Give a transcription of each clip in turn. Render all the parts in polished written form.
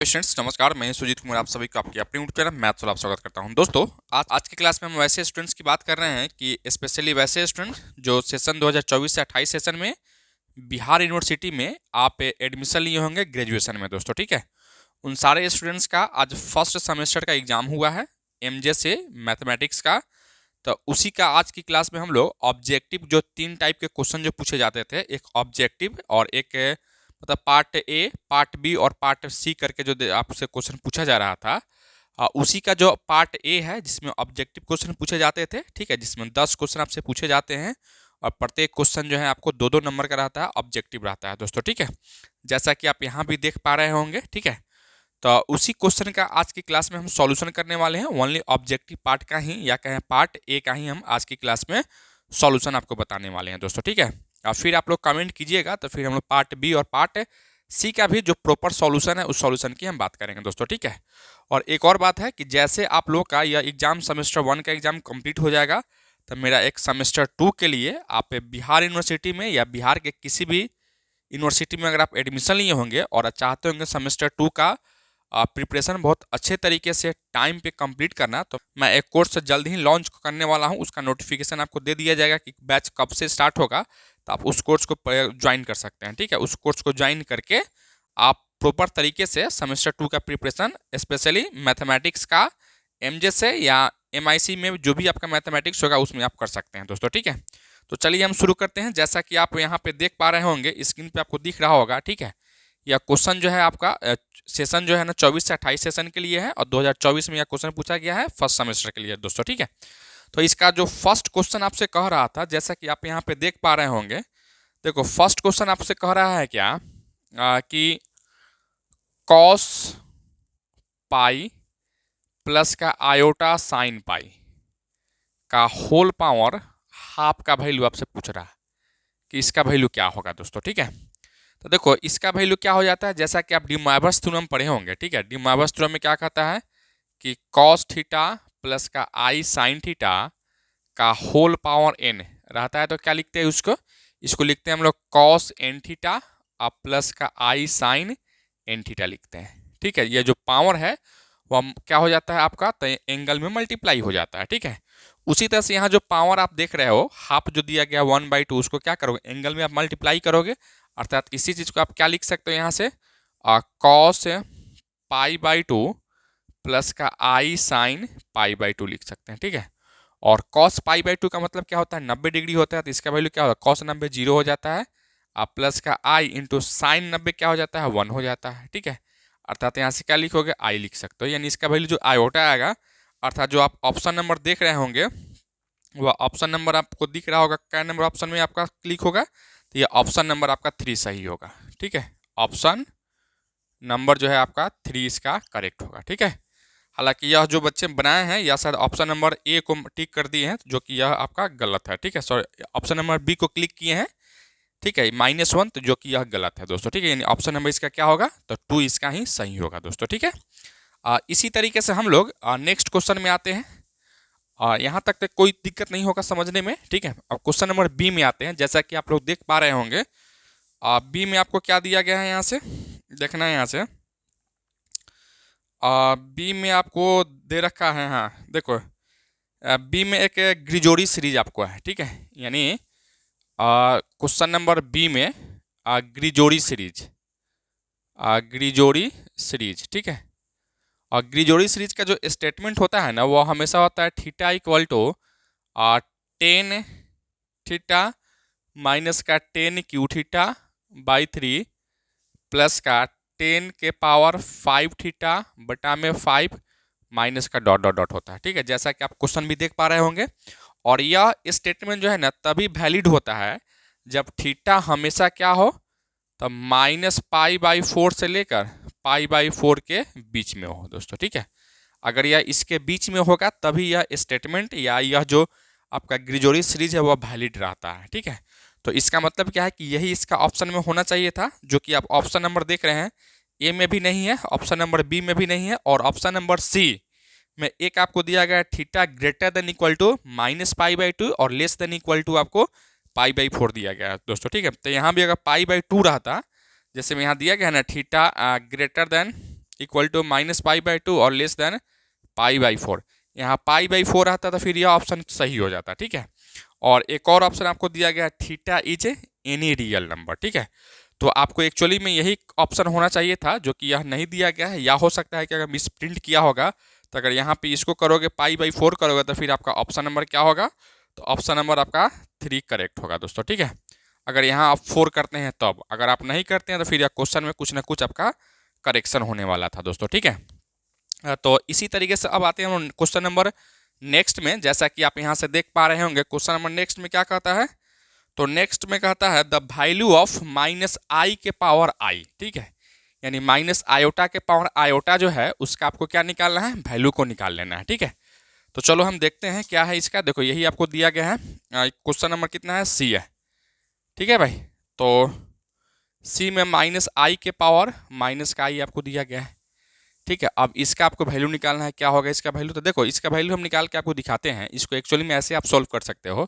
Students नमस्कार, मैं सुजीत कुमार आप सभी को आपकी अपनी यूट्यूब चैनल मैथ्स वाला स्वागत करता हूं। दोस्तों आज की क्लास में हम वैसे स्टूडेंट्स की बात कर रहे हैं कि स्पेशली वैसे स्टूडेंट जो सेशन 2024 से 28 सेशन में बिहार यूनिवर्सिटी में आप एडमिशन लिए होंगे ग्रेजुएशन में। दोस्तों ठीक है, उन सारे स्टूडेंट्स का आज फर्स्ट सेमेस्टर का एग्जाम हुआ है एमजे से मैथमेटिक्स का। तो उसी का आज की क्लास में हम लोग ऑब्जेक्टिव जो 3 टाइप के क्वेश्चन जो पूछे जाते थे, एक ऑब्जेक्टिव और एक मतलब पार्ट ए, पार्ट बी और पार्ट सी करके जो आपसे क्वेश्चन पूछा जा रहा था, उसी का जो पार्ट ए है जिसमें ऑब्जेक्टिव क्वेश्चन पूछे जाते थे, ठीक है, जिसमें 10 क्वेश्चन आपसे पूछे जाते हैं और प्रत्येक क्वेश्चन जो है आपको 2-2 नंबर का रहता है, ऑब्जेक्टिव रहता है दोस्तों। ठीक है, जैसा कि आप यहाँ भी देख पा रहे होंगे। ठीक है, तो उसी क्वेश्चन का आज की क्लास में हम सॉल्यूशन करने वाले हैं। ओनली ऑब्जेक्टिव पार्ट का ही या कहें पार्ट ए का ही हम आज की क्लास में सॉल्यूशन आपको बताने वाले हैं दोस्तों। ठीक है, और फिर आप लोग कमेंट कीजिएगा तो फिर हम लोग पार्ट बी और पार्ट सी का भी जो प्रॉपर सॉल्यूशन है उस सॉल्यूशन की हम बात करेंगे दोस्तों। ठीक है, और एक और बात है कि जैसे आप लोग का यह एग्जाम सेमेस्टर 1 का एग्जाम कंप्लीट हो जाएगा तो मेरा एक सेमेस्टर 2 के लिए आप बिहार यूनिवर्सिटी में या बिहार के किसी भी यूनिवर्सिटी में अगर आप एडमिशन लिए होंगे और चाहते होंगे सेमेस्टर 2 का प्रिपरेशन बहुत अच्छे तरीके से टाइम पे कंप्लीट करना, तो मैं एक कोर्स जल्द ही लॉन्च करने वाला हूं। उसका नोटिफिकेशन आपको दे दिया जाएगा कि बैच कब से स्टार्ट होगा, तो आप उस कोर्स को ज्वाइन कर सकते हैं। ठीक है, उस कोर्स को ज्वाइन करके आप प्रॉपर तरीके से सेमेस्टर 2 का प्रिपरेशन स्पेशली मैथमेटिक्स का एमजे से या एमआईसी में जो भी आपका मैथमेटिक्स होगा उसमें आप कर सकते हैं दोस्तों। ठीक है, तो चलिए हम शुरू करते हैं। जैसा कि आप यहाँ पे देख पा रहे होंगे, स्क्रीन पे आपको दिख रहा होगा। ठीक है, यह क्वेश्चन जो है आपका सेशन जो है ना 24 से 28 सेशन के लिए है और 2024 में यह क्वेश्चन पूछा गया है फर्स्ट सेमेस्टर के लिए दोस्तों। ठीक है, तो इसका जो फर्स्ट क्वेश्चन आपसे कह रहा था, जैसा कि आप यहाँ पे देख पा रहे होंगे, देखो फर्स्ट क्वेश्चन आपसे कह रहा है क्या कि कॉस पाई प्लस का आयोटा साइन पाई का होल पावर हाफ का वैल्यू आपसे पूछ रहा है कि इसका वैल्यू क्या होगा दोस्तों। ठीक है, तो देखो इसका वैल्यू क्या हो जाता है, जैसा कि आप डी मोइवर्स थ्योरम पढ़े होंगे। ठीक है, डी मोइवर्स थ्योरम में क्या कहता है कि कॉस थीटा प्लस का आई साइन थीटा का होल पावर एन रहता है। तो क्या लिखते हैं इसको लिखते हैं हम लोग कॉस एन थीटा और प्लस का आई साइन एन थीटा लिखते हैं। ठीक है, ये जो पावर है वह क्या हो जाता है आपका, तो एंगल में मल्टीप्लाई हो जाता है। ठीक है, उसी तरह से यहाँ जो पावर आप देख रहे हो हाफ जो दिया गया 1/2, उसको क्या करोगे, एंगल में आप मल्टीप्लाई करोगे, अर्थात इसी चीज को आप क्या लिख सकते हो यहाँ से कॉस पाई/2 प्लस का आई साइन पाई/2 लिख सकते हैं। ठीक है, और कॉस पाई/2 का मतलब क्या होता है, 90 डिग्री होता है, तो इसका वैल्यू क्या होता है, कॉस 90 0 हो जाता है और प्लस का आई इंटू साइन 90 क्या हो जाता है, 1 हो जाता है। ठीक है, अर्थात यहाँ से क्या लिखोगे, आई लिख सकते हो, यानी इसका वैल्यू जो आयोटा आएगा, अर्थात जो आप ऑप्शन नंबर देख रहे होंगे वह ऑप्शन नंबर आपको दिख रहा होगा, क्या नंबर ऑप्शन में आपका क्लिक होगा, तो ये ऑप्शन नंबर आपका 3 सही होगा। ठीक है, ऑप्शन नंबर जो है आपका 3 इसका करेक्ट होगा। ठीक है, हालांकि यह जो बच्चे बनाए हैं यह शायद ऑप्शन नंबर ए को टिक कर दिए हैं, जो कि यह आपका गलत है। ठीक है, सॉरी, ऑप्शन नंबर बी को क्लिक किए हैं। ठीक है, -1, तो जो कि यह गलत है दोस्तों। ठीक है, यानी ऑप्शन नंबर इसका क्या होगा, तो 2 इसका ही सही होगा दोस्तों। ठीक है, इसी तरीके से हम लोग नेक्स्ट क्वेश्चन में आते हैं। यहाँ तक कोई दिक्कत नहीं होगा समझने में। ठीक है, अब क्वेश्चन नंबर बी में आते हैं। जैसा कि आप लोग देख पा रहे होंगे, बी में आपको क्या दिया गया है, यहाँ से देखना है। यहाँ से बी में आपको दे रखा है, हाँ देखो, बी में एक ग्रिजोरी सीरीज आपको है। ठीक है, यानी क्वेश्चन नंबर बी में ग्रिजोरी सीरीज, ठीक है, और ग्रिजोरी सीरीज का जो स्टेटमेंट होता है ना, वो हमेशा होता है theta equal to 10 theta minus का 10 क्यू थीटा बाई 3 प्लस का 10 के पावर 5 थीटा बटा में 5 माइनस का डॉट डॉट डॉट होता है। ठीक है, जैसा कि आप क्वेश्चन भी देख पा रहे होंगे, और यह स्टेटमेंट जो है ना तभी वैलिड होता है जब थीटा हमेशा क्या हो, तो -π/4 से लेकर π/4 के बीच में हो दोस्तों। ठीक है, अगर यह इसके बीच में होगा तभी यह स्टेटमेंट या यह जो आपका ग्रिजोरी सीरीज है वह वैलिड रहता है। ठीक है, तो इसका मतलब क्या है कि यही इसका ऑप्शन में होना चाहिए था, जो कि आप ऑप्शन नंबर देख रहे हैं ए में भी नहीं है, ऑप्शन नंबर बी में भी नहीं है, और ऑप्शन नंबर सी में एक आपको दिया गया theta greater than equal to -π/2 और लेस देन इक्वल टू आपको π/4 दिया गया है दोस्तों। ठीक है, तो यहाँ भी अगर π/2 रहता, जैसे में यहाँ दिया गया है ना theta greater than equal to -π/2 और लेस देन π/4। यहाँ π/4 आता तो फिर यह ऑप्शन सही हो जाता, ठीक है। और एक और ऑप्शन आपको दिया गया है, theta is any real number, ठीक है। तो आपको एक्चुअली में यही ऑप्शन होना चाहिए था, जो कि यह नहीं दिया गया है, या हो सकता है कि अगर मिस प्रिंट किया होगा तो अगर यहाँ पे इसको करोगे π/4 करोगे तो फिर आपका ऑप्शन नंबर क्या होगा, तो ऑप्शन नंबर आपका 3 करेक्ट होगा दोस्तों, ठीक है। अगर यहाँ आप 4 करते हैं तब, अगर आप नहीं करते हैं तो फिर यह क्वेश्चन में कुछ ना कुछ आपका करेक्शन होने वाला था दोस्तों, ठीक है। तो इसी तरीके से अब आते हैं हम क्वेश्चन नंबर नेक्स्ट में। जैसा कि आप यहाँ से देख पा रहे होंगे, क्वेश्चन नंबर नेक्स्ट में क्या कहता है, तो नेक्स्ट में कहता है द वैल्यू ऑफ -i के पावर i, ठीक है। यानी माइनस आयोटा के पावर आयोटा जो है उसका आपको क्या निकालना है, वैल्यू को निकाल लेना है, ठीक है। तो चलो हम देखते हैं क्या है इसका। देखो यही आपको दिया गया है, क्वेश्चन नंबर कितना है, सी है, ठीक है भाई। तो सी में -i के पावर माइनस का i आपको दिया गया है, ठीक है। अब इसका आपको वैल्यू निकालना है, क्या होगा इसका वैल्यू। तो देखो इसका वैल्यू हम निकाल के आपको दिखाते हैं। इसको एक्चुअली में ऐसे आप सॉल्व कर सकते हो,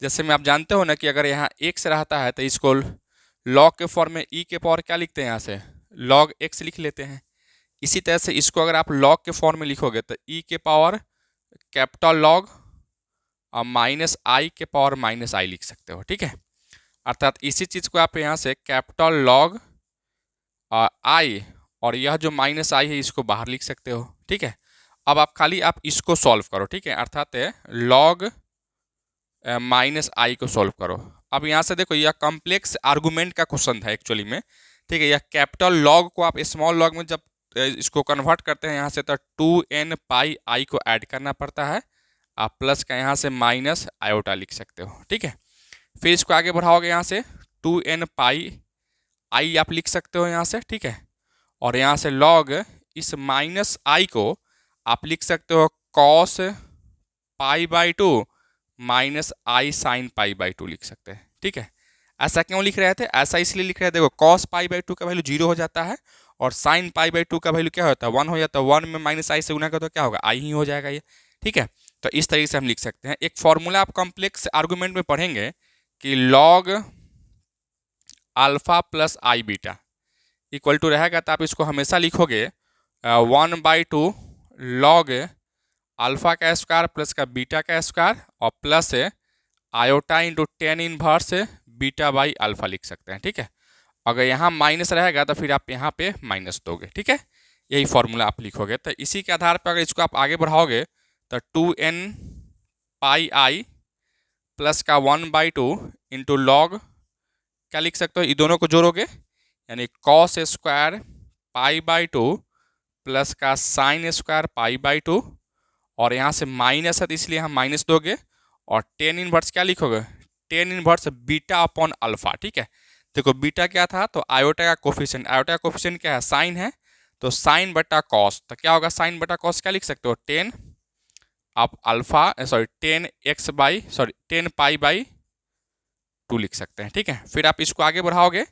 जैसे में आप जानते हो ना कि अगर यहाँ x रहता है तो इसको log के फॉर्म में e के पावर क्या लिखते हैं, यहाँ से log x लिख लेते हैं। इसी तरह से इसको अगर आप log के फॉर्म में लिखोगे तो e के पावर कैपिटल log और -i के पावर -i लिख सकते हो, ठीक है। अर्थात इसी चीज़ को आप यहाँ से कैपिटल log i और यह जो -i है इसको बाहर लिख सकते हो, ठीक है। अब आप खाली आप इसको सॉल्व करो, ठीक है। अर्थात log -i को सॉल्व करो। अब यहाँ से देखो यह कॉम्प्लेक्स आर्गूमेंट का क्वेश्चन था एक्चुअली में, ठीक है। यह कैपिटल log को आप स्मॉल log में जब इसको कन्वर्ट करते हैं यहाँ से, तो 2n पाई i को ऐड करना पड़ता है। आप प्लस का यहाँ से माइनस आयोटा लिख सकते हो, ठीक है। फिर इसको आगे बढ़ाओगे, यहाँ से 2n पाई i आप लिख सकते हो यहाँ से, ठीक है। और यहाँ से log इस -i को आप लिख सकते हो cos π/2 -i sin π/2 लिख सकते हैं, ठीक है। ऐसा क्यों लिख रहे थे, ऐसा इसलिए लिख रहे थे, देखो cos π/2 का वैल्यू 0 हो जाता है और sin π/2 का वैल्यू क्या होता है, 1 हो जाता है। 1 में -i से गुना करो तो क्या होगा, i ही हो जाएगा ये, ठीक है। तो इस तरीके से हम लिख सकते हैं। एक फॉर्मूला आप कॉम्प्लेक्स आर्गूमेंट में पढ़ेंगे कि log alpha plus i beta equal to रहेगा, तो आप इसको हमेशा लिखोगे 1/2 log अल्फा का स्क्वायर प्लस का बीटा का स्क्वायर और plus iota into 10 inverse beta by alpha लिख सकते हैं, ठीक है। अगर यहाँ माइनस रहेगा तो फिर आप यहाँ पे माइनस दोगे, ठीक है। यही फॉर्मूला आप लिखोगे। तो इसी के आधार पर अगर इसको आप आगे बढ़ाओगे तो 2n पाई i प्लस का 1/2 इंटू लॉग क्या लिख सकते हो, ये दोनों को जोड़ोगे यानी cos स्क्वायर π/2 प्लस का साइन स्क्वायर π/2 और यहाँ से माइनस है तो इसलिए हम माइनस दोगे और 10 इनवर्स क्या लिखोगे, 10 इनवर्स बीटा अपॉन अल्फा, ठीक है। देखो बीटा क्या था, तो आयोटा का कोफिशिएंट, आयोटा का कोफिशिएंट क्या है, साइन है, तो साइन बटा कॉस, तो क्या होगा साइन बटा कॉस क्या लिख सकते हो, 10 आप अल्फा 10 π/2 लिख सकते हैं, ठीक है। फिर आप इसको आगे बढ़ाओगे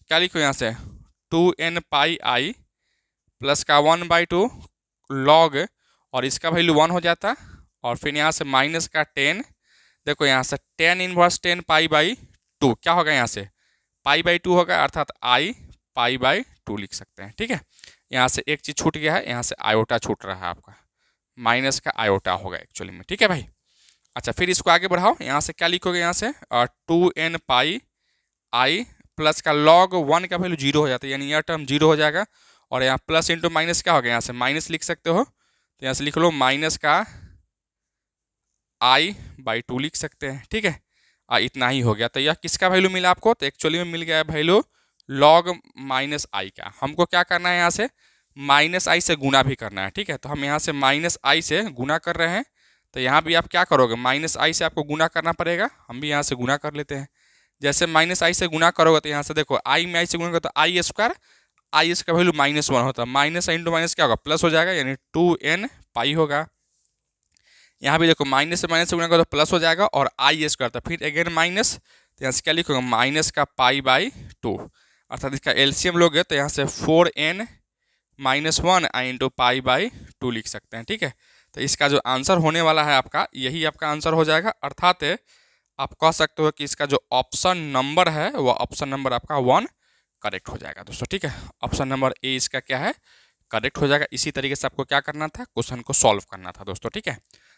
क्या लिखो यहाँ से 2n पाई i प्लस का 1/2 लॉग और इसका वैल्यू 1 हो जाता और फिर यहाँ से माइनस का 10, देखो यहाँ से 10 इनवर्स 10 π/2 क्या होगा, यहाँ से π/2 होगा अर्थात i π/2 लिख सकते हैं, ठीक है। यहाँ से एक चीज़ छूट गया है, यहाँ से आयोटा छूट रहा है आपका, माइनस का आयोटा होगा एक्चुअली में, ठीक है भाई। अच्छा फिर इसको आगे बढ़ाओ, यहाँ से क्या लिखोगे, यहाँ से 2n पाई i प्लस का log 1 का वैल्यू 0 हो जाता है, यानी यह टर्म 0 हो जाएगा और यहाँ प्लस इंटू माइनस क्या होगा, यहाँ से माइनस लिख सकते हो, तो यहाँ से लिख लो माइनस का i/2 लिख सकते हैं, ठीक है। इतना ही हो गया। तो यह किसका वैल्यू मिला आपको, तो एक्चुअली में मिल गया वैल्यू log -i का। हमको क्या करना है, यहाँ से -i से गुना भी करना है, ठीक है। तो हम यहाँ से -i से गुना कर रहे हैं, तो यहाँ भी आप क्या करोगे, -i से आपको गुना करना पड़ेगा। हम भी यहाँ से गुना कर लेते हैं। जैसे -i से गुना करोगे तो यहाँ से देखो i में i से गुना करो तो i स्क्वायर, i इसका वैल्यू -1 होता है, माइनस इंटू माइनस क्या होगा, प्लस हो जाएगा, यानी 2n पाई होगा। यहाँ भी देखो माइनस से गुना करो तो प्लस हो जाएगा और i स्क्वायर, तो फिर अगेन माइनस, तो यहाँ से क्या लिखोगे माइनस का π/2 अर्थात इसका एलसीएम लोगे तो यहाँ से 4n -1 इंटू π/2 लिख सकते हैं, ठीक है। तो इसका जो आंसर होने वाला है आपका, यही आपका आंसर हो जाएगा। अर्थात आप कह सकते हो कि इसका जो ऑप्शन नंबर है वो ऑप्शन नंबर आपका 1 करेक्ट हो जाएगा दोस्तों, ठीक है। ऑप्शन नंबर ए इसका क्या है, करेक्ट हो जाएगा। इसी तरीके से आपको क्या करना था, क्वेश्चन को सॉल्व करना था दोस्तों, ठीक है।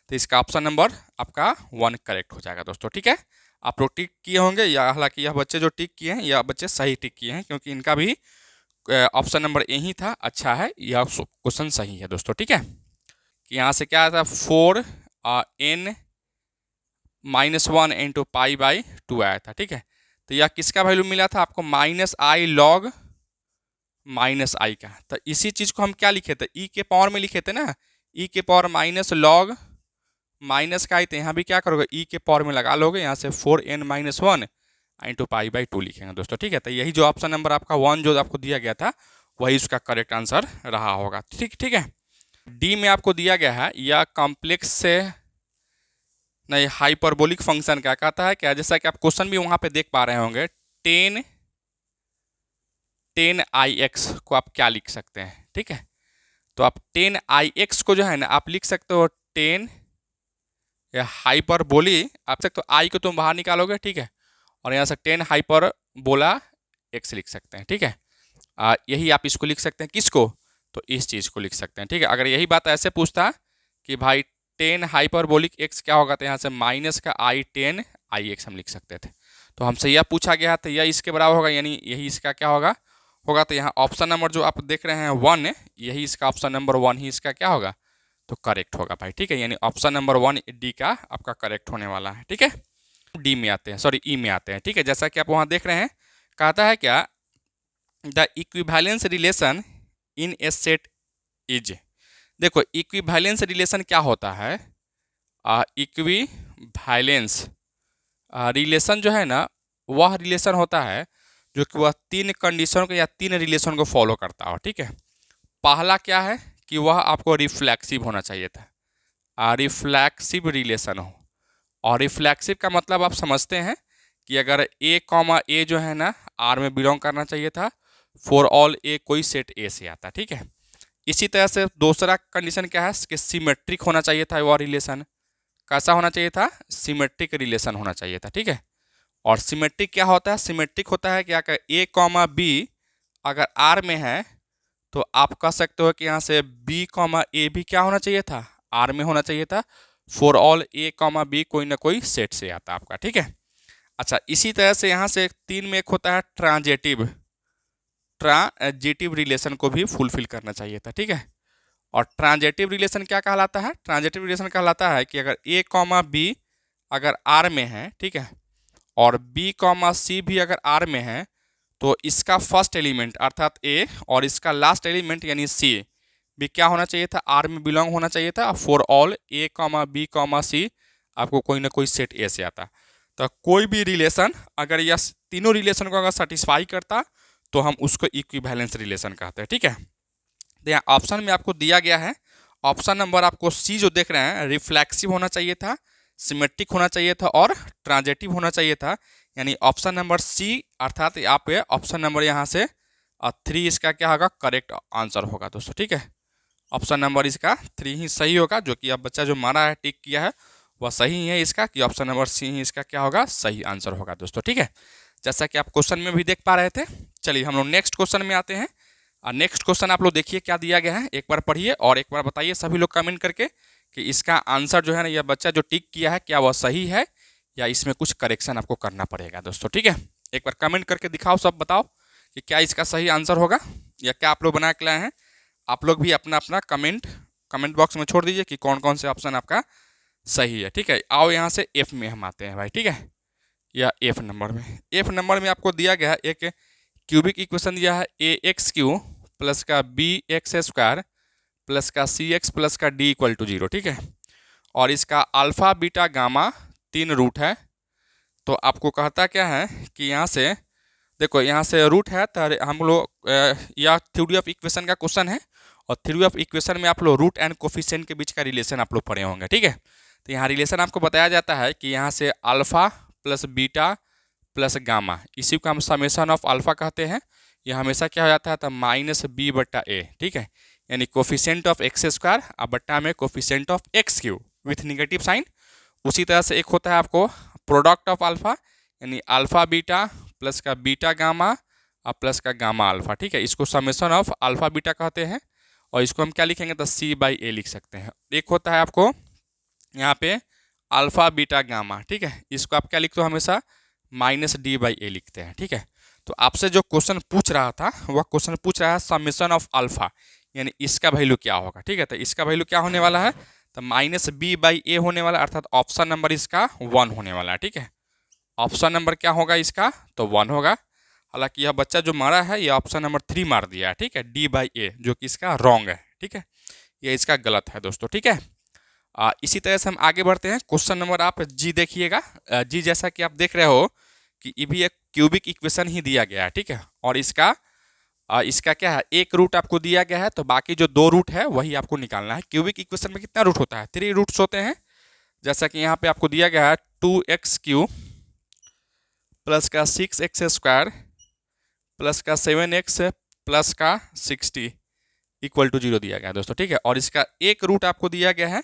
तो इसका ऑप्शन नंबर आपका 1 करेक्ट हो जाएगा दोस्तों, ठीक है। आप लोग टिक किए होंगे, या हालांकि यह बच्चे जो टिक किए हैं यह बच्चे सही टिक किए हैं, क्योंकि इनका भी ऑप्शन नंबर यही था। अच्छा है, यह क्वेश्चन सही है दोस्तों, ठीक है। कि यहाँ से क्या आता है, 4n -1 इंटू पाई बाई 2 आया था, ठीक है। तो यह किसका वैल्यू मिला था आपको, -i log -i का। तो इसी चीज़ को हम क्या लिखे थे, e के पावर में लिखे थे ना, e के पावर -log माइनस का आई, तो यहाँ भी क्या करोगे, e के पावर में लगा लोगे, यहाँ से 4n -1 इंटू पाई बाई 2 लिखेंगे दोस्तों, ठीक है। तो यही जो ऑप्शन नंबर आपका 1 जो आपको दिया गया था वही उसका करेक्ट आंसर रहा होगा, ठीक है। डी में आपको दिया गया है, या कॉम्प्लेक्स से नहीं हाइपरबोलिक फंक्शन क्या कहता है, क्या जैसा कि आप क्वेश्चन भी वहाँ पे देख पा रहे होंगे, 10ix को आप क्या लिख सकते हैं, ठीक है। तो आप 10ix को जो है ना आप लिख सकते हो 10 या हाइपरबोली, आप सकते हो आई को तुम बाहर निकालोगे, ठीक है, और यहाँ से 10 हाइपरबोला x लिख सकते हैं, ठीक है। यही आप इसको लिख सकते हैं, किसको, तो इस चीज़ को लिख सकते हैं, ठीक है। अगर यही बात ऐसे पूछता कि भाई 10 हाइपरबोलिक x क्या होगा, तो यहाँ से माइनस का i10ix हम लिख सकते थे। तो हमसे यह पूछा गया तो यह इसके बराबर होगा, यानी यही इसका क्या होगा, तो यहाँ ऑप्शन नंबर जो आप देख रहे हैं 1, यही इसका ऑप्शन नंबर 1 ही इसका क्या होगा, तो करेक्ट होगा भाई, ठीक है। यानी ऑप्शन नंबर 1 डी का आपका करेक्ट होने वाला है, ठीक है। डी में आते हैं, सॉरी ई में आते हैं, ठीक है। जैसा कि आप वहाँ देख रहे हैं, कहता है क्या, the equivalence relation in A set is. देखो इक्विवेलेंस रिलेशन क्या होता है, इक्विवेलेंस रिलेशन जो है ना, वह रिलेशन होता है जो कि वह 3 कंडीशन को या 3 रिलेशन को फॉलो करता हो, ठीक है। पहला क्या है कि वह आपको रिफ्लेक्सिव होना चाहिए था, रिफ्लेक्सिव रिलेशन हो। और रिफ्लेक्सिव का मतलब आप समझते हैं कि अगर a, जो है ना R में बिलोंग करना चाहिए था, फॉर ऑल a कोई सेट A से आता, ठीक है। इसी तरह से दूसरा कंडीशन क्या है कि सिमेट्रिक होना चाहिए था, वह रिलेशन कैसा होना चाहिए था, सिमेट्रिक रिलेशन होना चाहिए था, ठीक है। और सिमेट्रिक क्या होता है, सिमेट्रिक होता है क्या, a, b अगर R में है तो आप कह सकते हो कि यहाँ से b, a भी क्या होना चाहिए था, R में होना चाहिए था। फॉर ऑल a, b कोई ना कोई सेट से आता आपका, ठीक है। अच्छा, इसी तरह से यहाँ से 3 में एक होता है ट्रांजेटिव रिलेशन को भी फुलफिल करना चाहिए था, ठीक है। और ट्रांजेटिव रिलेशन क्या कहलाता है, ट्रांजेटिव रिलेशन कहलाता है कि अगर a, b अगर R में है, ठीक है, और b, c भी अगर R में है, तो इसका फर्स्ट एलिमेंट अर्थात a और इसका लास्ट एलिमेंट यानी c भी क्या होना चाहिए था, R में बिलोंग होना चाहिए था। For all a, b, c आपको कोई ना कोई सेट A से आता। तो कोई भी रिलेशन अगर यह तीनों रिलेशन को अगर सेटिस्फाई करता तो हम उसको इक्विवेलेंस रिलेशन कहते हैं, ठीक है। तो यहाँ ऑप्शन में आपको दिया गया है, ऑप्शन नंबर आपको सी जो देख रहे हैं, रिफ्लेक्सिव होना चाहिए था, सिमेट्रिक होना चाहिए था और ट्रांजेटिव होना चाहिए था। यानी ऑप्शन नंबर सी अर्थात आप ऑप्शन नंबर यहाँ से 3 इसका क्या होगा, करेक्ट आंसर होगा दोस्तों, ठीक है। ऑप्शन नंबर इसका 3 ही सही होगा, जो कि अब बच्चा जो मारा है टिक किया है वह सही है इसका, कि ऑप्शन नंबर सी ही इसका क्या होगा, सही आंसर होगा दोस्तों, ठीक है। जैसा कि आप क्वेश्चन में भी देख पा रहे थे। चलिए हम लोग नेक्स्ट क्वेश्चन में आते हैं। और नेक्स्ट क्वेश्चन आप लोग देखिए क्या दिया गया है, एक बार पढ़िए और एक बार बताइए सभी लोग कमेंट करके कि इसका आंसर जो है ना, यह बच्चा जो टिक किया है क्या वह सही है या इसमें कुछ करेक्शन आपको करना पड़ेगा दोस्तों, ठीक है। एक बार कमेंट करके दिखाओ, सब बताओ कि क्या इसका सही आंसर होगा या क्या आप लोग बना के लाए हैं। आप लोग भी अपना अपना कमेंट बॉक्स में छोड़ दीजिए कि कौन कौन से ऑप्शन आपका सही है, ठीक है। आओ यहाँ से एफ में हम आते हैं भाई, ठीक है। या एफ नंबर में आपको दिया गया है एक क्यूबिक इक्वेशन दिया है, ax³ प्लस का bx² प्लस का cx प्लस का d = 0, ठीक है। और इसका अल्फ़ा बीटा गामा 3 रूट है। तो आपको कहता क्या है कि यहाँ से देखो, यहाँ से रूट है तो हम लोग या थ्योरी ऑफ इक्वेशन का क्वेश्चन है, और थ्योरी ऑफ इक्वेशन में आप लोग रूट एंड कोफिशिएंट के बीच का रिलेशन आप लोग पढ़े होंगे, ठीक है। तो यहाँ रिलेशन आपको बताया जाता है कि यहाँ से alpha plus beta plus gamma, इसी को हम समेशन ऑफ अल्फ़ा कहते हैं। यह हमेशा क्या हो जाता है, तो -b/a, ठीक है। यानी कोफिशिएंट ऑफ x² और बट्टा में coefficient of x³ with negative sign. उसी तरह से एक होता है आपको प्रोडक्ट ऑफ अल्फ़ा, यानी अल्फ़ा बीटा प्लस का बीटा गामा और प्लस का गामा अल्फ़ा, ठीक है। इसको समेशन ऑफ अल्फ़ा बीटा कहते हैं। और इसको हम क्या लिखेंगे तो C/A लिख सकते हैं। एक होता है आपको यहाँ पे अल्फा बीटा गामा, ठीक है, इसको आप क्या लिखते हो हमेशा -D/A लिखते हैं, ठीक है। तो आपसे जो क्वेश्चन पूछ रहा था वह क्वेश्चन पूछ रहा है समेशन ऑफ अल्फा, यानी इसका वैल्यू क्या होगा, ठीक है। तो इसका वैल्यू क्या होने वाला है तो -B/A होने वाला, अर्थात ऑप्शन नंबर इसका 1 होने वाला है, ठीक है। ऑप्शन नंबर क्या होगा इसका तो 1 होगा। हालांकि यह बच्चा जो मारा है ये ऑप्शन नंबर 3 मार दिया है, ठीक है, D/A, जो कि इसका रॉन्ग है, ठीक है, ये इसका गलत है दोस्तों, ठीक है। इसी तरह से हम आगे बढ़ते हैं। क्वेश्चन नंबर आप जी देखिएगा। जी जैसा कि आप देख रहे हो कि ये भी एक क्यूबिक इक्वेशन ही दिया गया है, ठीक है, और इसका क्या है एक रूट आपको दिया गया है, तो बाकी जो 2 रूट है वही आपको निकालना है। क्यूबिक इक्वेशन में कितना रूट होता है 3 रूट्स होते हैं। जैसा कि यहाँ पे आपको दिया गया है 2x³ प्लस का 6x² प्लस का 7x प्लस का 60 = 0 दिया गया है दोस्तों, ठीक है। और इसका एक रूट आपको दिया गया है।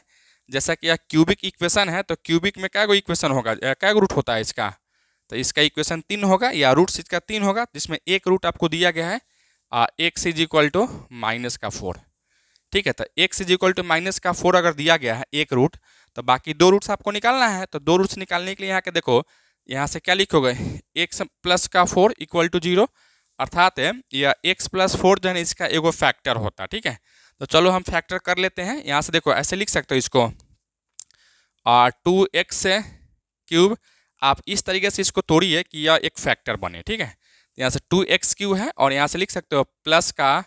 जैसा कि यह क्यूबिक इक्वेशन है तो क्यूबिक में क्या इक्वेशन होगा, क्या रूट होता है इसका, तो इसका इक्वेशन 3 होगा या रूट्स इसका 3 होगा, जिसमें एक रूट आपको दिया गया है x = -4, ठीक है। तो x = -4 अगर दिया गया है एक रूट, तो बाकी 2 रूट्स आपको निकालना है। तो 2 रूट्स निकालने के लिए यहाँ के देखो, यहाँ से क्या लिखोगे x + 4 = 0, अर्थात यह x + 4 जो है इसका एगो फैक्टर होता है, ठीक है। तो चलो हम फैक्टर कर लेते हैं। यहाँ से देखो ऐसे लिख सकते हो इसको 2x³ आप इस तरीके से इसको तोड़िए कि यह एक फैक्टर बने, ठीक है। यहाँ से 2x³ है और यहाँ से लिख सकते हो प्लस का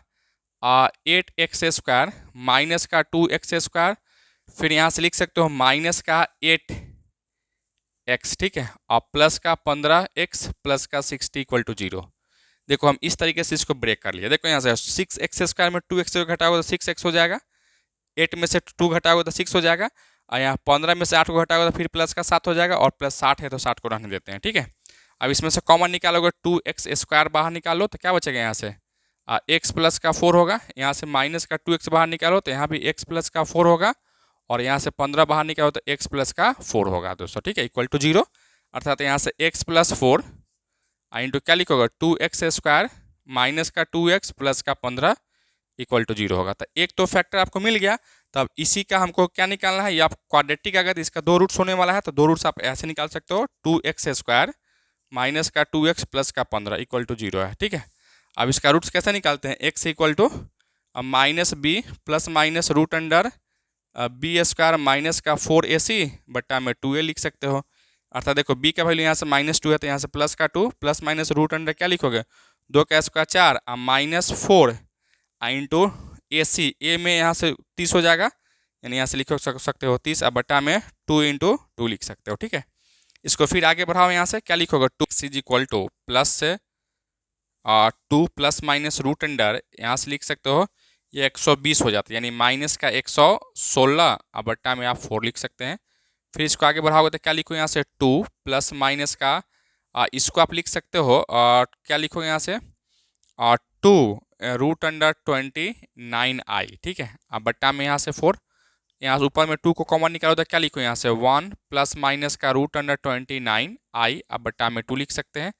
8x² माइनस का 2x², फिर यहाँ से लिख सकते हो माइनस का 8x, ठीक है, और प्लस का 15x प्लस का 60 = 0। देखो हम इस तरीके से इसको ब्रेक कर लिया। देखो यहाँ से 6x² में 2x घटाओगे तो 6x हो जाएगा, 8 में से 2 घटाओगे तो 6 हो जाएगा, और यहाँ 15 में से 8 को घटाओगे तो फिर प्लस का 7 हो जाएगा, और प्लस 60 है तो 60 को रहने देते हैं, ठीक है। अब इसमें से कॉमन निकालोगे 2x² बाहर निकालो तो क्या बचेगा यहाँ से x + का 4 होगा, यहाँ से माइनस का 2x बाहर निकालो तो यहाँ भी x + का 4 होगा, और यहाँ से 15 बाहर निकालो तो x + का 4 होगा दोस्तों, ठीक है, = 0। अर्थात यहाँ से x + 4 इंटू क्या लिखोगे 2x² माइनस का 2x प्लस का 15 = 0 होगा। तो एक तो फैक्टर आपको मिल गया। तब इसी का हमको क्या निकालना है, ये आप क्वाड्रेटिक अगर इसका 2 रूट्स होने वाला है तो 2 रूट्स आप ऐसे निकाल सकते हो 2x² माइनस का 2x प्लस का 15 = 0 है, ठीक है। अब इसका रूट्स कैसे निकालते हैं, x = -b plus minus √b² minus का 4ac बट्टा में 2a लिख सकते हो। अर्थात देखो b का वैल्यू यहाँ से -2 है तो यहाँ से प्लस का 2 प्लस माइनस √, क्या लिखोगे 2 का स्क्वायर 4 -4 इंटू AC, a में यहाँ से 30 हो जाएगा, यानी यहाँ से लिख सकते हो 30, अब बट्टा में 2 × 2 लिख सकते हो, ठीक है। इसको फिर आगे बढ़ाओ, यहाँ से क्या लिखोगे 2x = प्लस से 2 प्लस माइनस √, यहाँ से लिख सकते हो ये 120 हो जाता है, यानी माइनस का 116 अब बट्टा में आप 4 लिख सकते हैं। फिर इसको आगे बढ़ाओगे तो क्या लिखो यहाँ से 2 प्लस माइनस का इसको आप लिख सकते हो क्या लिखोगे यहाँ से 2 √29i, ठीक है, अब बट्टा में यहाँ से 4, यहाँ से ऊपर में 2 को कॉमन निकालो तो क्या लिखो यहाँ से 1 प्लस माइनस का √29i अब बट्टा में 2 लिख सकते हैं।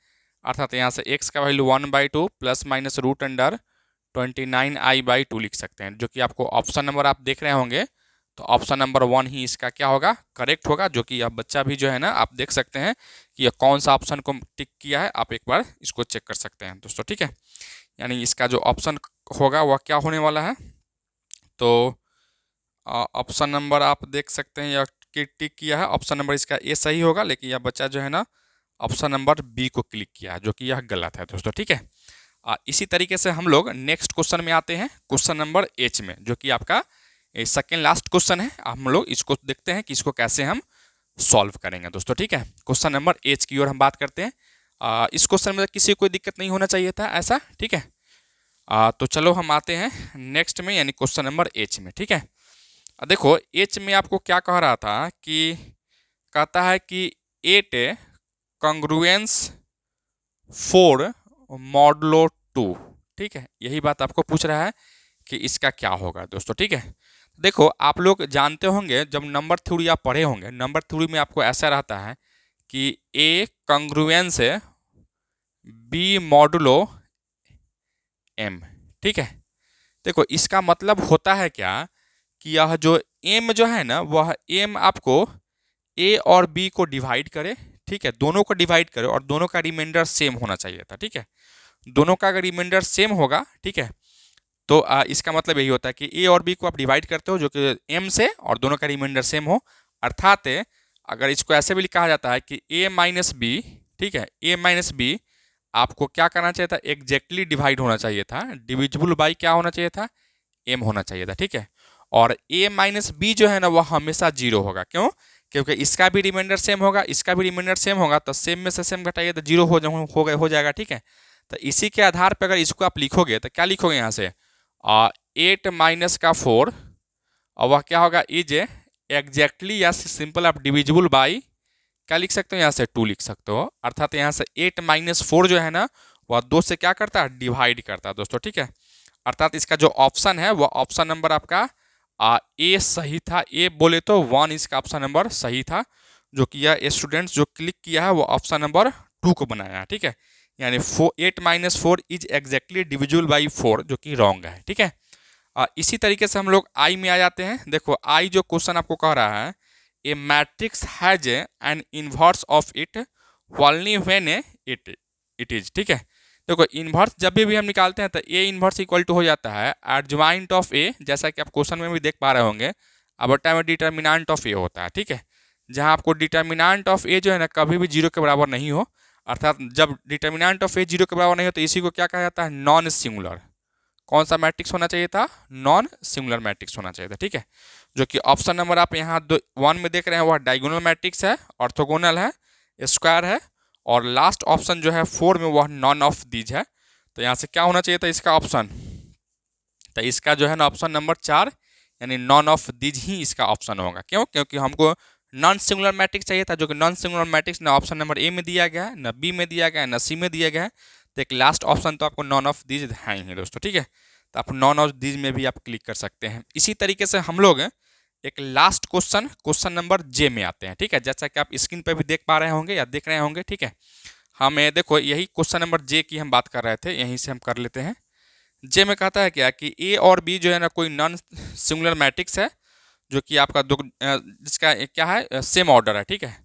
अर्थात यहाँ से x का वैल्यू 1/2 प्लस माइनस √29i/2 लिख सकते हैं, जो कि आपको ऑप्शन नंबर आप देख रहे होंगे तो ऑप्शन नंबर 1 ही इसका क्या होगा करेक्ट होगा, जो कि आप बच्चा भी जो है ना आप देख सकते हैं कि यह कौन सा ऑप्शन को टिक किया है, आप एक बार इसको चेक कर सकते हैं दोस्तों, ठीक है। यानी इसका जो ऑप्शन होगा वह क्या होने वाला है, तो ऑप्शन नंबर आप देख सकते हैं या टिक किया है, ऑप्शन नंबर इसका ए सही होगा, लेकिन यह बच्चा जो है ना ऑप्शन नंबर बी को क्लिक किया है, जो कि यह गलत है दोस्तों, ठीक है। इसी तरीके से हम लोग नेक्स्ट क्वेश्चन में आते हैं, क्वेश्चन नंबर H में, जो कि आपका सेकेंड लास्ट क्वेश्चन है। हम लोग इसको देखते हैं कि इसको कैसे हम सॉल्व करेंगे दोस्तों, ठीक है। क्वेश्चन नंबर H की ओर हम बात करते हैं। इस क्वेश्चन में किसी को कोई दिक्कत नहीं होना चाहिए था ऐसा, ठीक है। तो चलो हम आते हैं नेक्स्ट में, यानी क्वेश्चन नंबर H में, ठीक है। देखो H में आपको क्या कह रहा था कि कहता है कि 8 कॉन्ग्रुएंस 4 मॉडुलो 2, ठीक है, यही बात आपको पूछ रहा है कि इसका क्या होगा दोस्तों, ठीक है। देखो आप लोग जानते होंगे जब नंबर थ्योरी आप पढ़े होंगे, नंबर थ्योरी में आपको ऐसा रहता है कि A congruence B modulo M, ठीक है। देखो इसका मतलब होता है क्या कि यह जो m जो है ना वह m आपको a और b को डिवाइड करे, ठीक है, दोनों को डिवाइड करे और दोनों का रिमाइंडर सेम होना चाहिए था, ठीक है। दोनों का अगर रिमाइंडर सेम होगा, ठीक है, तो इसका मतलब यही होता है कि a और b को आप डिवाइड करते हो जो कि m से और दोनों का रिमाइंडर सेम हो, अर्थात अगर इसको ऐसे भी लिखा जाता है कि a माइनस बी, ठीक है, a माइनस बी आपको क्या करना चाहिए था, एग्जैक्टली डिवाइड होना चाहिए था, डिविजिबल बाई क्या होना चाहिए था, m होना चाहिए था, ठीक है। और a माइनस बी जो है ना वह हमेशा जीरो होगा, क्यों, क्योंकि इसका भी रिमाइंडर सेम होगा, इसका भी रिमाइंडर सेम होगा, तो सेम में से सेम घटाइए तो जीरो हो जाएगा, ठीक है। तो इसी के आधार पर अगर इसको आप लिखोगे तो क्या लिखोगे यहाँ से, 8 माइनस का 4 और वह क्या होगा, इज एग्जैक्टली या सिंपल आप डिविजिबल बाई क्या लिख सकते हो, यहाँ से 2 लिख सकते हो, अर्थात यहाँ से 8 माइनस 4 जो है ना वह 2 से क्या करता है, डिवाइड करता है दोस्तों, ठीक है। अर्थात इसका जो ऑप्शन है वह ऑप्शन नंबर आपका ए सही था, ए बोले तो 1 इसका ऑप्शन नंबर सही था, जो कि यह स्टूडेंट्स जो क्लिक किया है वो ऑप्शन नंबर 2 को बनाया है, ठीक है। यानी 8 minus 4 is exactly divisible by 4 जो कि रॉन्ग है, ठीक है। इसी तरीके से हम लोग आई में आ जाते हैं। देखो आई जो क्वेश्चन आपको कह रहा है, a matrix has an inverse of it only when it is, ठीक है। देखो इन्वर्स जब भी हम निकालते हैं तो ए इन्वर्स इक्वल टू हो जाता है एडजॉइंट ऑफ ए, जैसा कि आप क्वेश्चन में भी देख पा रहे होंगे, अब टाइम में डिटर्मिनेंट ऑफ ए होता है, ठीक है। जहां आपको डिटर्मिनेंट ऑफ ए जो है ना कभी भी जीरो के बराबर नहीं हो, अर्थात जब डिटर्मिनेंट ऑफ ए जीरो के बराबर नहीं हो तो इसी को क्या कहा जाता है, नॉन सिंगुलर। कौन सा मैट्रिक्स होना चाहिए था, नॉन सिंगुलर मैट्रिक्स होना चाहिए था, ठीक है। जो कि ऑप्शन नंबर आप यहाँ 1 में देख रहे हैं वह डायगोनल मैट्रिक्स है, ऑर्थोगोनल है, स्क्वायर है, और लास्ट ऑप्शन जो है 4 में वह नॉन ऑफ दीज है। तो यहाँ से क्या होना चाहिए था इसका ऑप्शन, तो इसका जो है ना ऑप्शन नंबर 4 यानी नॉन ऑफ दीज ही इसका ऑप्शन होगा, क्यों, क्योंकि हमको नॉन सिंगुलर मैट्रिक्स चाहिए था, जो कि नॉन सिंगुलर मैट्रिक्स ना ऑप्शन नंबर ए में दिया गया है, ना बी में दिया गया है, ना सी में दिया गया है, तो एक लास्ट ऑप्शन तो आपको नॉन ऑफ दीज है ही दोस्तों, ठीक है। तो आप नॉन ऑफ दीज में भी आप क्लिक कर सकते हैं। इसी तरीके से हम लोग एक लास्ट क्वेश्चन नंबर जे में आते हैं, ठीक है, जैसा कि आप स्क्रीन पर भी देख पा रहे होंगे या देख रहे होंगे, ठीक है। हमें देखो यही क्वेश्चन नंबर जे की हम बात कर रहे थे, यहीं से हम कर लेते हैं। जे में कहता है क्या कि ए और बी जो है ना कोई नॉन सिंगुलर मैट्रिक्स है, जो कि आपका जिसका क्या है, सेम ऑर्डर है, ठीक है।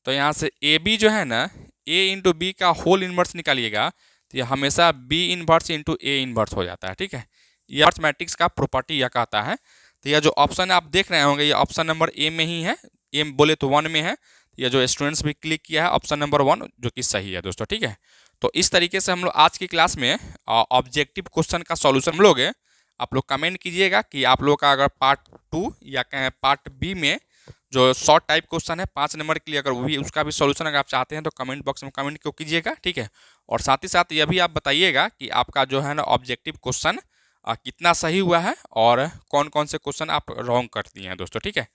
तो यहाँ से ए बी जो है ना ए इंटू बी का होल इन्वर्स निकालिएगा तो यह हमेशा B inverse into A inverse हो जाता है, ठीक है। यह मैट्रिक्स का प्रॉपर्टी यह कहता है। तो यह जो ऑप्शन आप देख रहे होंगे ये ऑप्शन नंबर ए में ही है, ए बोले तो 1 में है, यह जो स्टूडेंट्स भी क्लिक किया है ऑप्शन नंबर 1 जो कि सही है दोस्तों, ठीक है। तो इस तरीके से हम लोग आज की क्लास में ऑब्जेक्टिव क्वेश्चन का सॉल्यूशन हम लोग आप लोग कमेंट कीजिएगा कि आप लोग का अगर पार्ट 2 या कहें पार्ट बी में जो शॉर्ट टाइप क्वेश्चन है 5 नंबर के लिए अगर वो भी उसका भी सॉल्यूशन अगर आप चाहते हैं तो कमेंट बॉक्स में कमेंट क्यों कीजिएगा, ठीक है। और साथ ही साथ यह भी आप बताइएगा कि आपका जो है ना ऑब्जेक्टिव क्वेश्चन कितना सही हुआ है और कौन कौन से क्वेश्चन आप रॉन्ग कर दिए हैं दोस्तों, ठीक है।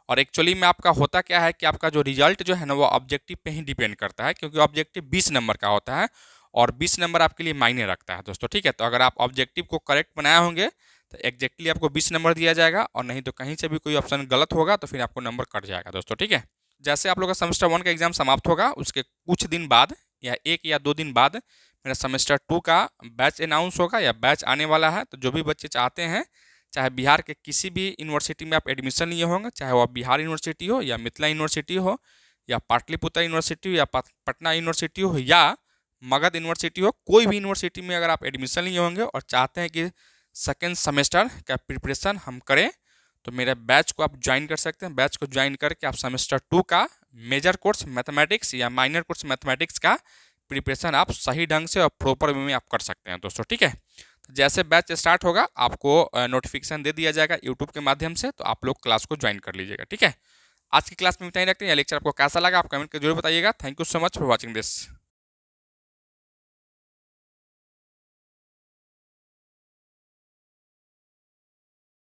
और एक्चुअली में आपका होता क्या है कि आपका जो रिजल्ट जो है ना वो ऑब्जेक्टिव पे ही डिपेंड करता है, क्योंकि ऑब्जेक्टिव 20 नंबर का होता है और 20 नंबर आपके लिए मायने रखता है दोस्तों, ठीक है। तो अगर आप ऑब्जेक्टिव को करेक्ट बनाए होंगे तो एग्जैक्टली आपको 20 नंबर दिया जाएगा, और नहीं तो कहीं से भी कोई ऑप्शन गलत होगा तो फिर आपको नंबर कट जाएगा दोस्तों, ठीक है। जैसे आप लोग का सेमेस्टर 1 का एग्जाम समाप्त होगा उसके कुछ दिन बाद या 1 या 2 दिन बाद मेरा सेमेस्टर 2 का बैच अनाउंस होगा या बैच आने वाला है। तो जो भी बच्चे चाहते हैं, चाहे बिहार के किसी भी यूनिवर्सिटी में आप एडमिशन लिए होंगे, चाहे वो बिहार यूनिवर्सिटी हो या मिथिला यूनिवर्सिटी हो या पाटलिपुत्र यूनिवर्सिटी हो या पटना यूनिवर्सिटी हो या मगध यूनिवर्सिटी हो, कोई भी यूनिवर्सिटी में अगर आप एडमिशन लिए होंगे और चाहते हैं कि सेकेंड सेमेस्टर का प्रिपरेशन हम करें तो मेरे बैच को आप ज्वाइन कर सकते हैं। बैच को ज्वाइन करके आप सेमेस्टर 2 का मेजर कोर्स मैथमेटिक्स या माइनर कोर्स मैथमेटिक्स का प्रिपरेशन आप सही ढंग से और प्रॉपर वे में आप कर सकते हैं दोस्तों, ठीक है। जैसे बैच स्टार्ट होगा आपको नोटिफिकेशन दे दिया जाएगा यूट्यूब के माध्यम से, तो आप लोग क्लास को ज्वाइन कर लीजिएगा, ठीक है। आज की क्लास में इतना ही रखते हैं। लेक्चर आपको कैसा लगा आप कमेंट कर जरूर बताइएगा। Thank you so much for watching this.